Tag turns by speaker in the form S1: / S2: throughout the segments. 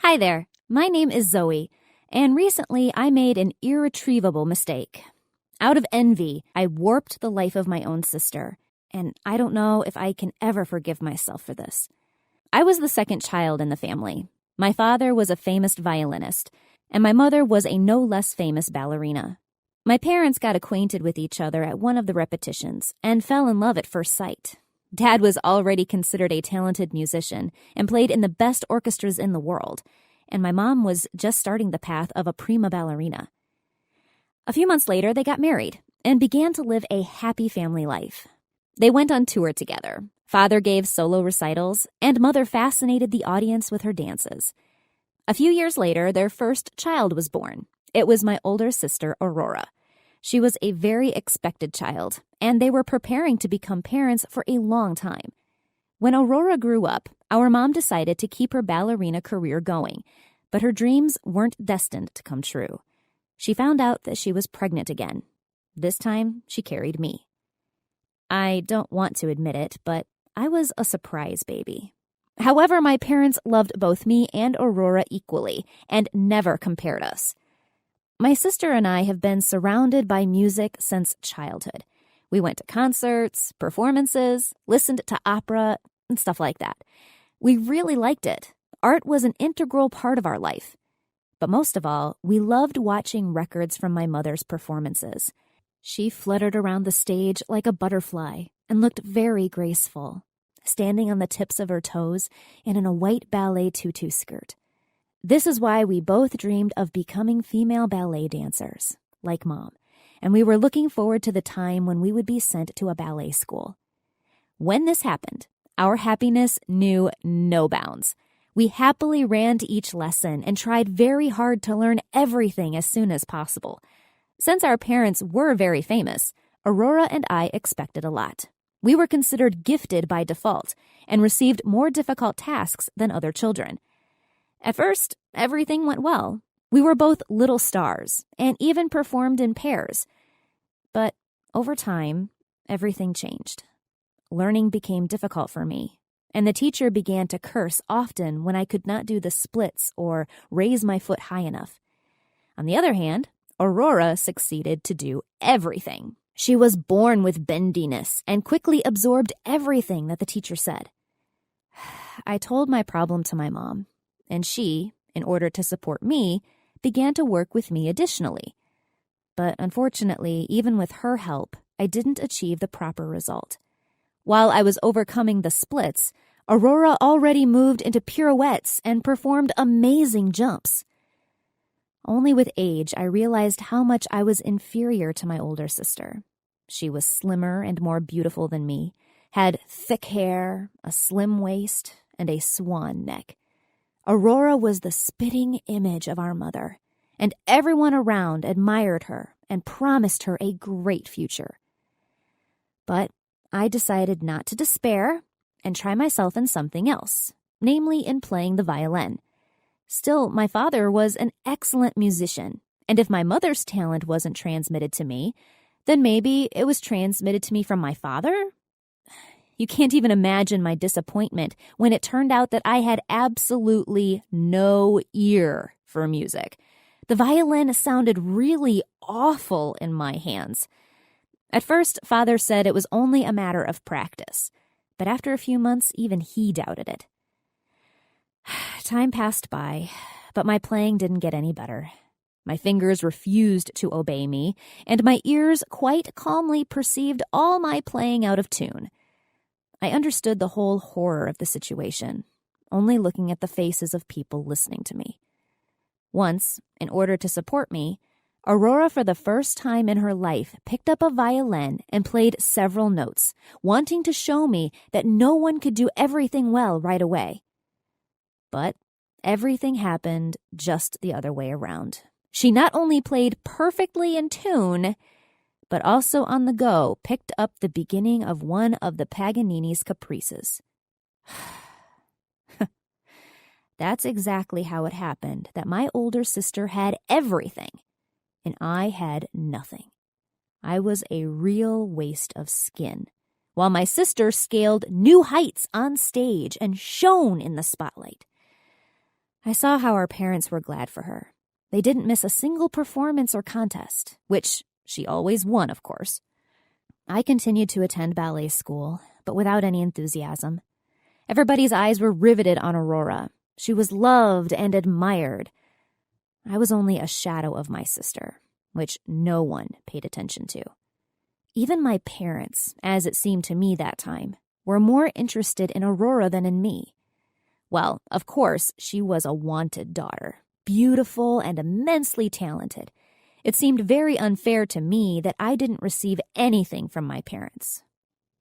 S1: Hi there, my name is Zoe, and recently I made an irretrievable mistake. Out of envy, I warped the life of my own sister, and I don't know if I can ever forgive myself for this. I was the second child in the family. My father was a famous violinist, and my mother was a no less famous ballerina. My parents got acquainted with each other at one of the repetitions and fell in love at first sight. Dad was already considered a talented musician and played in the best orchestras in the world, and my mom was just starting the path of a prima ballerina. A few months later, they got married and began to live a happy family life. They went on tour together. Father gave solo recitals, and Mother fascinated the audience with her dances. A few years later, their first child was born. It was my older sister, Aurora. She was a very expected child, and they were preparing to become parents for a long time. When Aurora grew up, our mom decided to keep her ballerina career going, but her dreams weren't destined to come true. She found out that she was pregnant again. This time, she carried me. I don't want to admit it, but I was a surprise baby. However, my parents loved both me and Aurora equally and never compared us. My sister and I have been surrounded by music since childhood. We went to concerts, performances, listened to opera, and stuff like that. We really liked it. Art was an integral part of our life. But most of all, we loved watching records from my mother's performances. She fluttered around the stage like a butterfly and looked very graceful, standing on the tips of her toes and in a white ballet tutu skirt. This is why we both dreamed of becoming female ballet dancers, like Mom, and we were looking forward to the time when we would be sent to a ballet school. When this happened, our happiness knew no bounds. We happily ran to each lesson and tried very hard to learn everything as soon as possible. Since our parents were very famous, Aurora and I expected a lot. We were considered gifted by default and received more difficult tasks than other children. At first, everything went well. We were both little stars and even performed in pairs. But over time, everything changed. Learning became difficult for me, and the teacher began to curse often when I could not do the splits or raise my foot high enough. On the other hand, Aurora succeeded to do everything. She was born with bendiness and quickly absorbed everything that the teacher said. I told my problem to my mom, and she, in order to support me, began to work with me additionally. But unfortunately, even with her help, I didn't achieve the proper result. While I was overcoming the splits, Aurora already moved into pirouettes and performed amazing jumps. Only with age, I realized how much I was inferior to my older sister. She was slimmer and more beautiful than me, had thick hair, a slim waist, and a swan neck. Aurora was the spitting image of our mother, and everyone around admired her and promised her a great future. But I decided not to despair and try myself in something else, namely in playing the violin. Still, my father was an excellent musician, and if my mother's talent wasn't transmitted to me, then maybe it was transmitted to me from my father? You can't even imagine my disappointment when it turned out that I had absolutely no ear for music. The violin sounded really awful in my hands. At first, Father said it was only a matter of practice, but after a few months, even he doubted it. Time passed by, but my playing didn't get any better. My fingers refused to obey me, and my ears quite calmly perceived all my playing out of tune. I understood the whole horror of the situation, only looking at the faces of people listening to me. Once, in order to support me, Aurora, for the first time in her life, picked up a violin and played several notes, wanting to show me that no one could do everything well right away. But everything happened just the other way around. She not only played perfectly in tune, but also on the go picked up the beginning of one of the Paganini's caprices. That's exactly how it happened, that my older sister had everything, and I had nothing. I was a real waste of skin, while my sister scaled new heights on stage and shone in the spotlight. I saw how our parents were glad for her. They didn't miss a single performance or contest, which she always won, of course. I continued to attend ballet school, but without any enthusiasm. Everybody's eyes were riveted on Aurora. She was loved and admired. I was only a shadow of my sister, which no one paid attention to. Even my parents, as it seemed to me that time, were more interested in Aurora than in me. Well, of course, she was a wanted daughter, beautiful and immensely talented. It seemed very unfair to me that I didn't receive anything from my parents.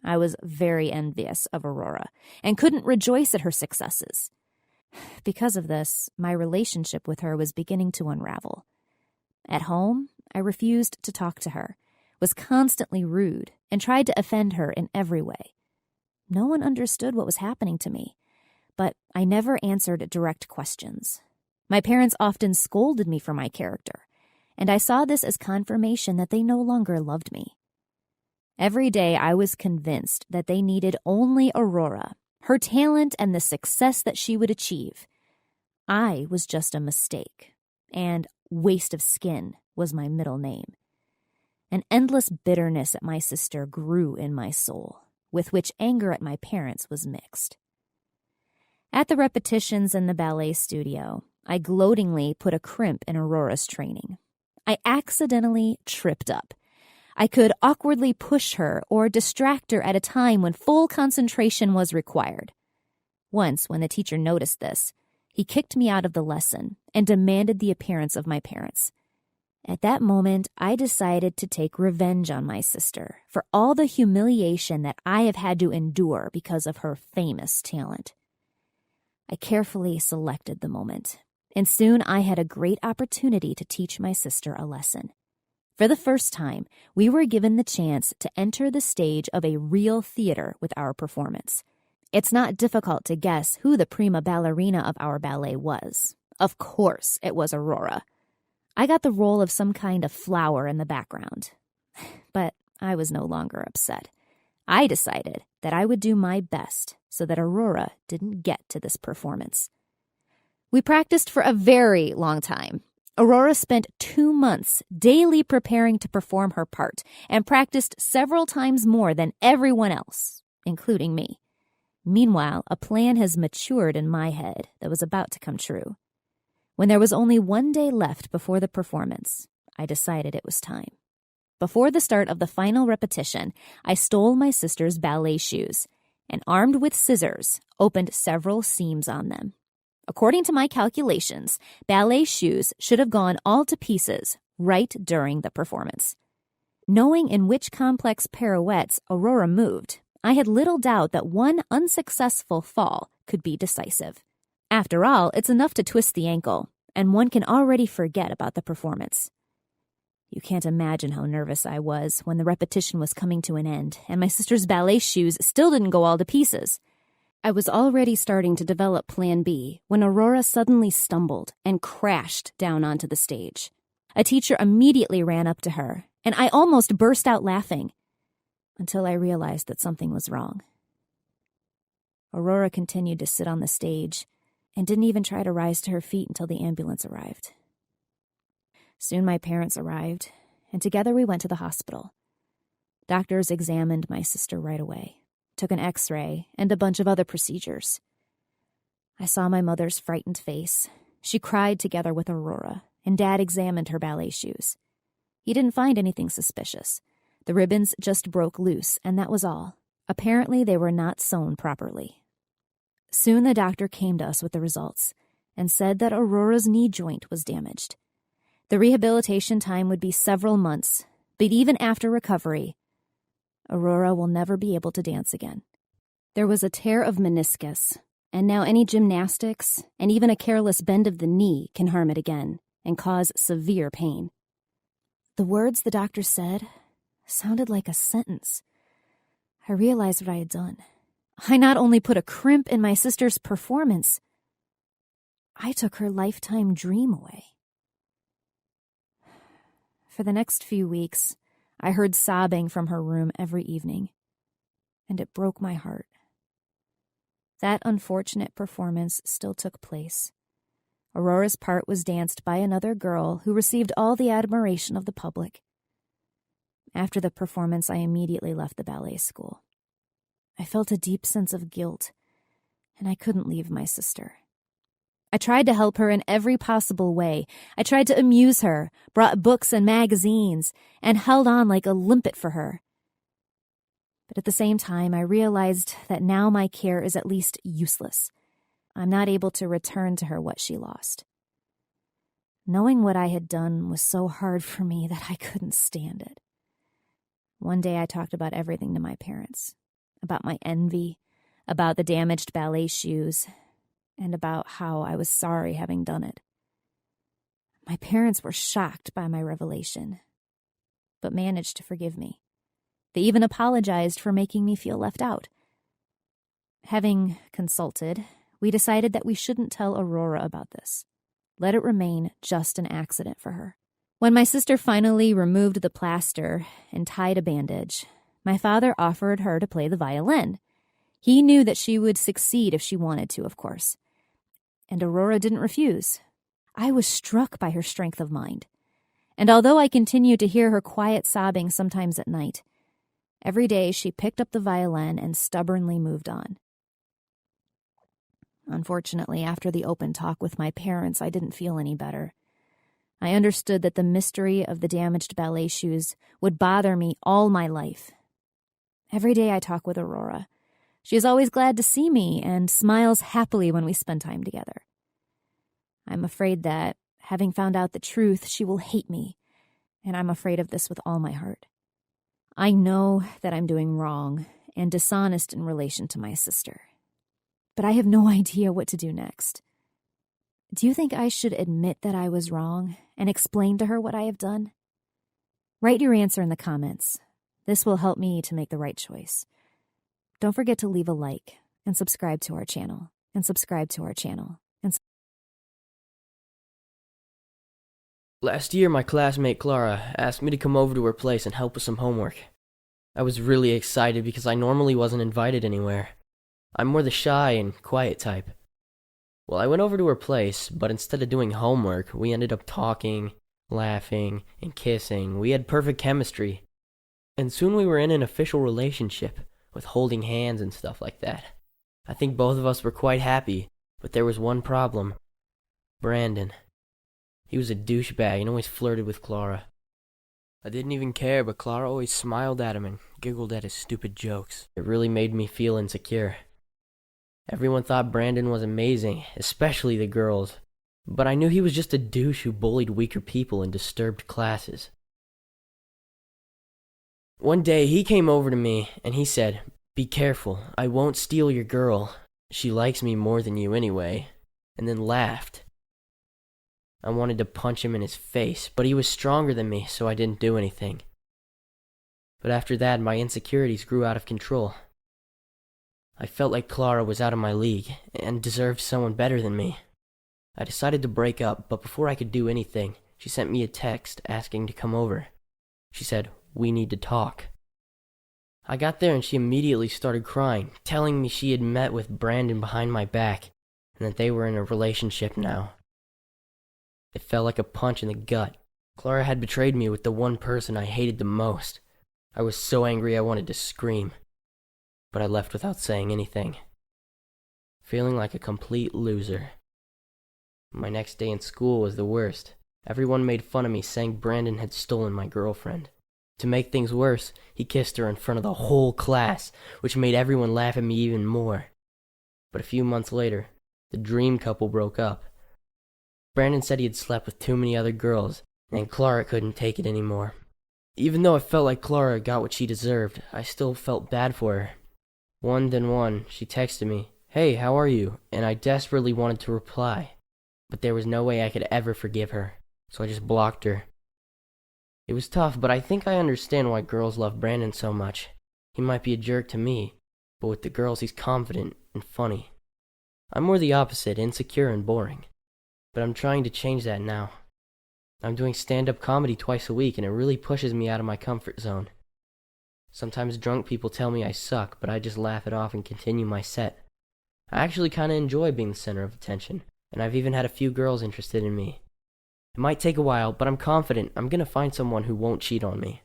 S1: I was very envious of Aurora and couldn't rejoice at her successes. Because of this, my relationship with her was beginning to unravel. At home, I refused to talk to her, was constantly rude, and tried to offend her in every way. No one understood what was happening to me, but I never answered direct questions. My parents often scolded me for my character, and I saw this as confirmation that they no longer loved me. Every day I was convinced that they needed only Aurora, her talent and the success that she would achieve. I was just a mistake, and waste of skin was my middle name. An endless bitterness at my sister grew in my soul, with which anger at my parents was mixed. At the repetitions in the ballet studio, I gloatingly put a crimp in Aurora's training. I accidentally tripped up. I could awkwardly push her or distract her at a time when full concentration was required. Once, when the teacher noticed this, he kicked me out of the lesson and demanded the appearance of my parents. At that moment, I decided to take revenge on my sister for all the humiliation that I have had to endure because of her famous talent. I carefully selected the moment, and soon I had a great opportunity to teach my sister a lesson. For the first time, we were given the chance to enter the stage of a real theater with our performance. It's not difficult to guess who the prima ballerina of our ballet was. Of course, it was Aurora. I got the role of some kind of flower in the background. But I was no longer upset. I decided that I would do my best so that Aurora didn't get to this performance. We practiced for a very long time. Aurora spent 2 months daily preparing to perform her part and practiced several times more than everyone else, including me. Meanwhile, a plan has matured in my head that was about to come true. When there was only 1 day left before the performance, I decided it was time. Before the start of the final repetition, I stole my sister's ballet shoes and, armed with scissors, opened several seams on them. According to my calculations, ballet shoes should have gone all to pieces right during the performance. Knowing in which complex pirouettes Aurora moved, I had little doubt that one unsuccessful fall could be decisive. After all, it's enough to twist the ankle, and one can already forget about the performance. You can't imagine how nervous I was when the repetition was coming to an end, and my sister's ballet shoes still didn't go all to pieces. I was already starting to develop Plan B when Aurora suddenly stumbled and crashed down onto the stage. A teacher immediately ran up to her, and I almost burst out laughing until I realized that something was wrong. Aurora continued to sit on the stage and didn't even try to rise to her feet until the ambulance arrived. Soon my parents arrived, and together we went to the hospital. Doctors examined my sister right away, took an X-ray, and a bunch of other procedures. I saw my mother's frightened face. She cried together with Aurora, and Dad examined her ballet shoes. He didn't find anything suspicious. The ribbons just broke loose, and that was all. Apparently, they were not sewn properly. Soon the doctor came to us with the results and said that Aurora's knee joint was damaged. The rehabilitation time would be several months, but even after recovery, Aurora will never be able to dance again. There was a tear of meniscus, and now any gymnastics and even a careless bend of the knee can harm it again and cause severe pain. The words the doctor said sounded like a sentence. I realized what I had done. I not only put a crimp in my sister's performance, I took her lifetime dream away. For the next few weeks, I heard sobbing from her room every evening, and it broke my heart. That unfortunate performance still took place, Aurora's part was danced by another girl who received all the admiration of the public. After the performance, I immediately left the ballet school. I felt a deep sense of guilt, and I couldn't leave my sister. I tried to help her in every possible way. I tried to amuse her, brought books and magazines, and held on like a limpet for her. But at the same time, I realized that now my care is at least useless. I'm not able to return to her what she lost. Knowing what I had done was so hard for me that I couldn't stand it. One day I talked about everything to my parents, about my envy, about the damaged ballet shoes, and about how I was sorry having done it. My parents were shocked by my revelation, but managed to forgive me. They even apologized for making me feel left out. Having consulted, we decided that we shouldn't tell Aurora about this. Let it remain just an accident for her. When my sister finally removed the plaster and tied a bandage, my father offered her to play the violin. He knew that she would succeed if she wanted to, of course. And Aurora didn't refuse. I was struck by her strength of mind. And although I continued to hear her quiet sobbing sometimes at night, every day she picked up the violin and stubbornly moved on. Unfortunately, after the open talk with my parents, I didn't feel any better. I understood that the mystery of the damaged ballet shoes would bother me all my life. Every day I talk with Aurora. She is always glad to see me and smiles happily when we spend time together. I'm afraid that, having found out the truth, she will hate me, and I'm afraid of this with all my heart. I know that I'm doing wrong and dishonest in relation to my sister, but I have no idea what to do next. Do you think I should admit that I was wrong and explain to her what I have done? Write your answer in the comments. This will help me to make the right choice. Don't forget to leave a like and subscribe to our channel,
S2: Last year, my classmate Clara asked me to come over to her place and help with some homework. I was really excited because I normally wasn't invited anywhere. I'm more the shy and quiet type. Well, I went over to her place, but instead of doing homework, we ended up talking, laughing, and kissing. We had perfect chemistry. And soon we were in an official relationship, with holding hands and stuff like that. I think both of us were quite happy, but there was one problem. Brandon. He was a douchebag and always flirted with Clara. I didn't even care, but Clara always smiled at him and giggled at his stupid jokes. It really made me feel insecure. Everyone thought Brandon was amazing, especially the girls. But I knew he was just a douche who bullied weaker people and disturbed classes. One day he came over to me and he said, "Be careful, I won't steal your girl. She likes me more than you anyway," and then laughed. I wanted to punch him in his face, but he was stronger than me, so I didn't do anything. But after that, my insecurities grew out of control. I felt like Clara was out of my league and deserved someone better than me. I decided to break up, but before I could do anything, she sent me a text asking to come over. She said, "We need to talk." I got there and she immediately started crying, telling me she had met with Brandon behind my back and that they were in a relationship now. It felt like a punch in the gut. Clara had betrayed me with the one person I hated the most. I was so angry I wanted to scream, but I left without saying anything, feeling like a complete loser. My next day in school was the worst. Everyone made fun of me, saying Brandon had stolen my girlfriend. To make things worse, he kissed her in front of the whole class, which made everyone laugh at me even more. But a few months later, the dream couple broke up. Brandon said he had slept with too many other girls, and Clara couldn't take it anymore. Even though I felt like Clara got what she deserved, I still felt bad for her. One, she texted me, "Hey, how are you?" And I desperately wanted to reply, but there was no way I could ever forgive her, so I just blocked her. It was tough, but I think I understand why girls love Brandon so much. He might be a jerk to me, but with the girls he's confident and funny. I'm more the opposite, insecure and boring. But I'm trying to change that now. I'm doing stand-up comedy twice a week, and it really pushes me out of my comfort zone. Sometimes drunk people tell me I suck, but I just laugh it off and continue my set. I actually kind of enjoy being the center of attention, and I've even had a few girls interested in me. It might take a while, but I'm confident I'm gonna find someone who won't cheat on me.